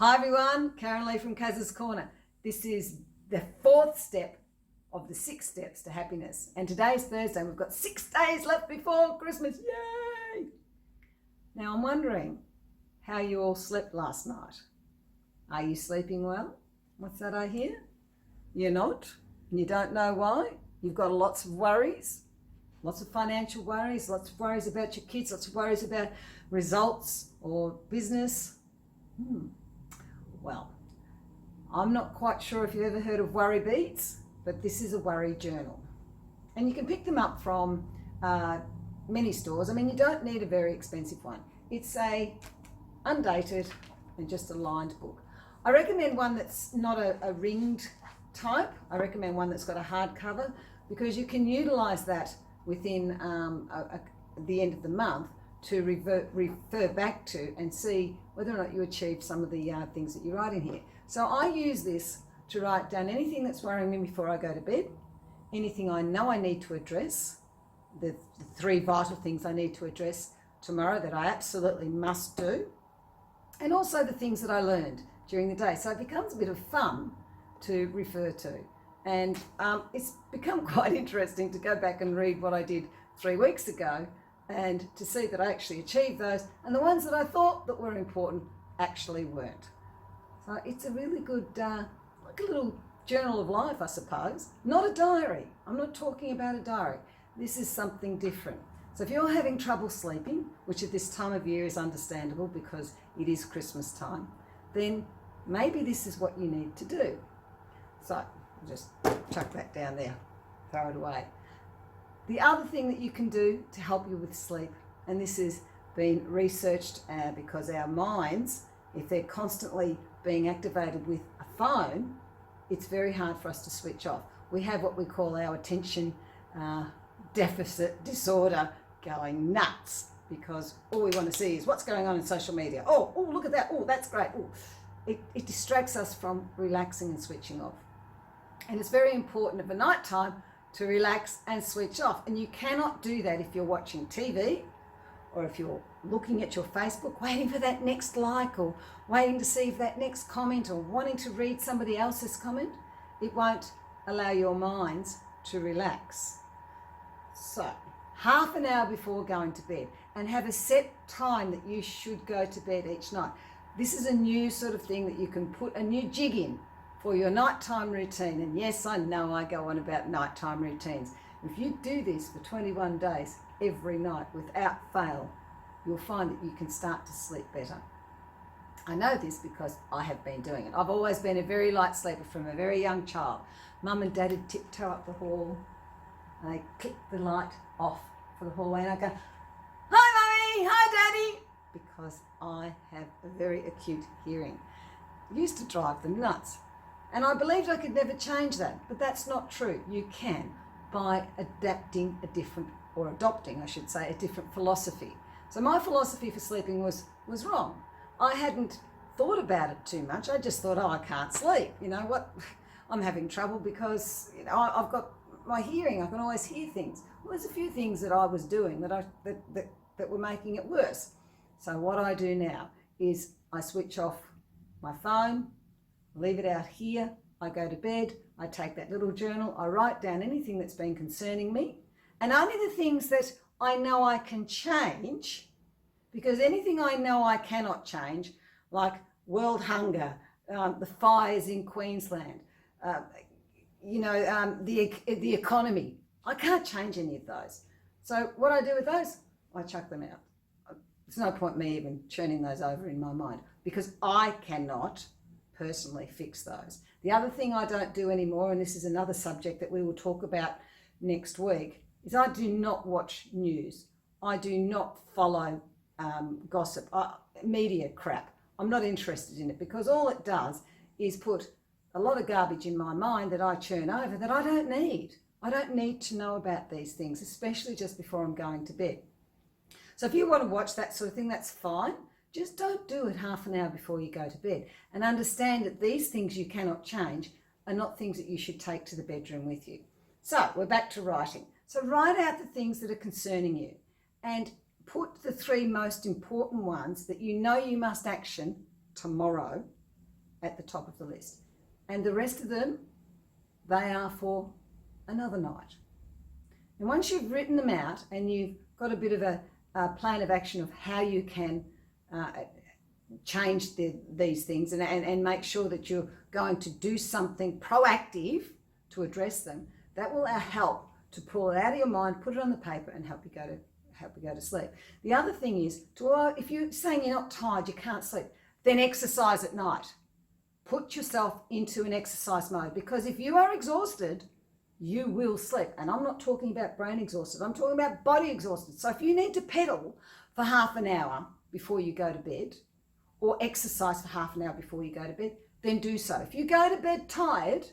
Hi everyone, Karen Lee from Kazza'S Corner. This is the fourth step of the 6 steps to happiness. And today's Thursday, we've got 6 days left before Christmas. Yay! Now I'm wondering how you all slept last night. Are you sleeping well? What's that I hear? You're not, and you don't know why. You've got lots of worries, lots of financial worries, lots of worries about your kids, lots of worries about results or business. Well, I'm not quite sure if you've ever heard of worry beads, but this is a worry journal. And you can pick them up from many stores. I mean, you don't need a very expensive one. It's a undated and just a lined book. I recommend one that's not a ringed type. I recommend one that's got a hard cover because you can utilize that within the end of the month to refer back to and see whether or not you achieve some of the things that you write in here. So I use this to write down anything that's worrying me before I go to bed, anything I know I need to address, the 3 vital things I need to address tomorrow that I absolutely must do, and also the things that I learned during the day. So it becomes a bit of fun to refer to. And it's become quite interesting to go back and read what I did 3 weeks ago and to see that I actually achieved those, and the ones that I thought that were important actually weren't. So it's a really good, like a little journal of life, I suppose. Not a diary. I'm not talking about a diary. This is something different. So if you're having trouble sleeping, which at this time of year is understandable because it is Christmas time, then maybe this is what you need to do. So just chuck that down there, throw it away. The other thing that you can do to help you with sleep, and this has been researched because our minds, if they're constantly being activated with a phone, it's very hard for us to switch off. We have what we call our attention deficit disorder going nuts because all we want to see is what's going on in social media. Oh, look at that. Oh, that's great. Oh, it distracts us from relaxing and switching off. And it's very important at the night time to relax and switch off. And you cannot do that if you're watching TV or if you're looking at your Facebook, waiting for that next like or waiting to see if that next comment or wanting to read somebody else's comment. It won't allow your minds to relax. So, half an hour before going to bed, and have a set time that you should go to bed each night. This is a new sort of thing that you can put a new jig in for your nighttime routine. And yes, I know I go on about nighttime routines. If you do this for 21 days every night without fail, you'll find that you can start to sleep better. I know this because I have been doing it. I've always been a very light sleeper from a very young child. Mum and Dad would tiptoe up the hall and they click the light off for the hallway and I go, "Hi Mummy, hi Daddy," because I have a very acute hearing. It used to drive them nuts. And I believed I could never change that, but that's not true. You can by adopting, I should say, a different philosophy. So my philosophy for sleeping was wrong. I hadn't thought about it too much. I just thought, I can't sleep. You know what? I'm having trouble because I've got my hearing. I can always hear things. Well, there's a few things that I was doing that were making it worse. So what I do now is I switch off my phone, leave it out here, I go to bed, I take that little journal, I write down anything that's been concerning me, and only the things that I know I can change, because anything I know I cannot change, like world hunger, the fires in Queensland, the economy, I can't change any of those. So what I do with those, I chuck them out. There's no point me even churning those over in my mind because I cannot personally fix those. The other thing I don't do anymore, and this is another subject that we will talk about next week, is I do not watch news. I do not follow gossip, media crap. I'm not interested in it because all it does is put a lot of garbage in my mind that I churn over that I don't need. I don't need to know about these things, especially just before I'm going to bed. So if you want to watch that sort of thing, that's fine. Just don't do it half an hour before you go to bed, and understand that these things you cannot change are not things that you should take to the bedroom with you. So we're back to writing. So write out the things that are concerning you and put the 3 most important ones that you know you must action tomorrow at the top of the list. And the rest of them, they are for another night. And once you've written them out and you've got a bit of a plan of action of how you can change these things and make sure that you're going to do something proactive to address them, that will help to pull it out of your mind, put it on the paper, and help you go to sleep. The other thing is, if you're saying you're not tired, you can't sleep, then exercise at night. Put yourself into an exercise mode, because if you are exhausted, you will sleep. And I'm not talking about brain exhausted, I'm talking about body exhausted. So if you need to pedal for half an hour before you go to bed, or exercise for half an hour before you go to bed, then do so. If you go to bed tired,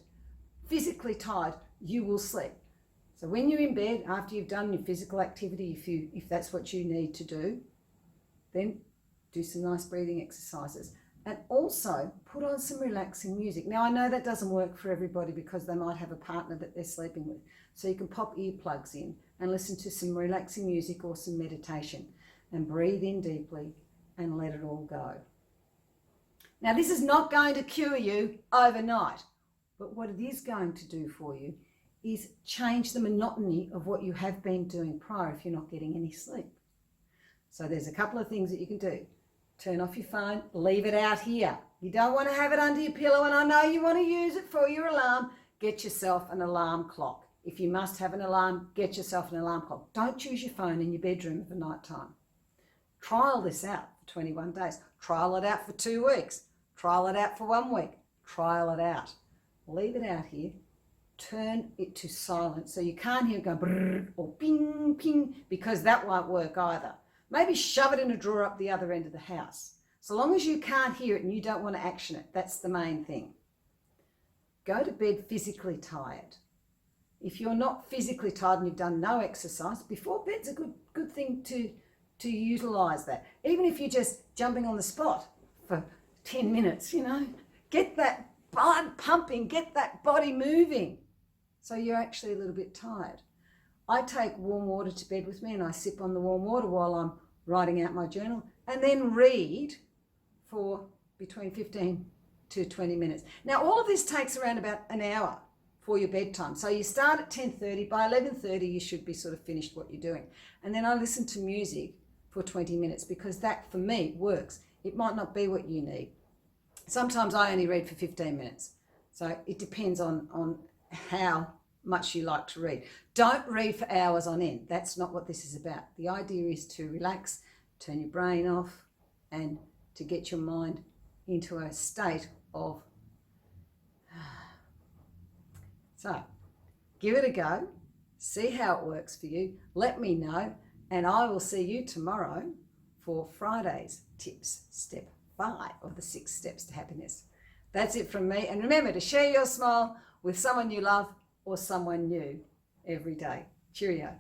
physically tired, you will sleep. So when you're in bed, after you've done your physical activity, if that's what you need to do, then do some nice breathing exercises. And also put on some relaxing music. Now, I know that doesn't work for everybody because they might have a partner that they're sleeping with. So you can pop earplugs in and listen to some relaxing music or some meditation, and breathe in deeply and let it all go. Now, this is not going to cure you overnight, but what it is going to do for you is change the monotony of what you have been doing prior if you're not getting any sleep. So there's a couple of things that you can do. Turn off your phone, leave it out here. You don't want to have it under your pillow, and I know you want to use it for your alarm. Get yourself an alarm clock. If you must have an alarm, get yourself an alarm clock. Don't use your phone in your bedroom for night time. Trial this out for 21 days. Trial it out for 2 weeks. Trial it out for 1 week. Trial it out. Leave it out here. Turn it to silent so you can't hear it go brrr or ping, ping, because that won't work either. Maybe shove it in a drawer up the other end of the house. So long as you can't hear it and you don't want to action it, that's the main thing. Go to bed physically tired. If you're not physically tired and you've done no exercise, before bed's a good thing to utilise that. Even if you're just jumping on the spot for 10 minutes, get that blood pumping, get that body moving. So you're actually a little bit tired. I take warm water to bed with me, and I sip on the warm water while I'm writing out my journal, and then read for between 15 to 20 minutes. Now, all of this takes around about an hour for your bedtime. So you start at 10:30, by 11:30 you should be sort of finished what you're doing. And then I listen to music for 20 minutes because that, for me, works. It might not be what you need. Sometimes I only read for 15 minutes. So it depends on how much you like to read. Don't read for hours on end. That's not what this is about. The idea is to relax, turn your brain off, and to get your mind into a state of... So, give it a go, see how it works for you, let me know, and I will see you tomorrow for Friday's tips, step 5 of the 6 steps to happiness. That's it from me, and remember to share your smile with someone you love or someone new every day. Cheerio.